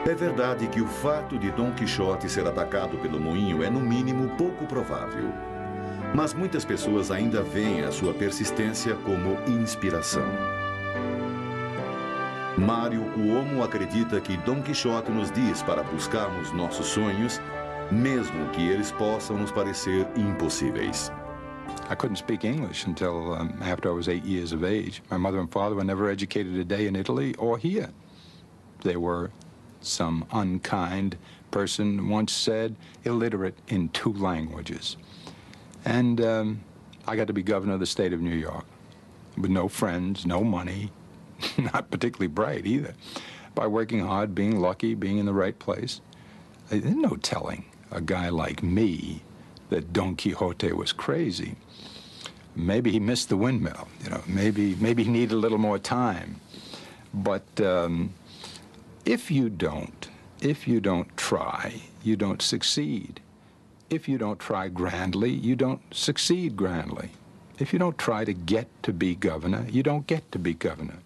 É verdade que o fato de Dom Quixote ser atacado pelo moinho é, no mínimo, pouco provável. Mas muitas pessoas ainda veem a sua persistência como inspiração. Mário Cuomo acredita que Dom Quixote nos diz para buscarmos nossos sonhos, mesmo que eles possam nos parecer impossíveis. I couldn't speak English until after I was 8 years of age. My mother and father were never educated a day in Italy or here. They were, some unkind person once said, illiterate in 2 languages. And I got to be governor of the state of New York with no friends, no money, not particularly bright either. By working hard, being lucky, being in the right place. There's no telling a guy like me that Don Quixote was crazy. Maybe he missed the windmill, you know, maybe he needed a little more time. But if you don't try, you don't succeed. If you don't try grandly, you don't succeed grandly. If you don't try to get to be governor, you don't get to be governor.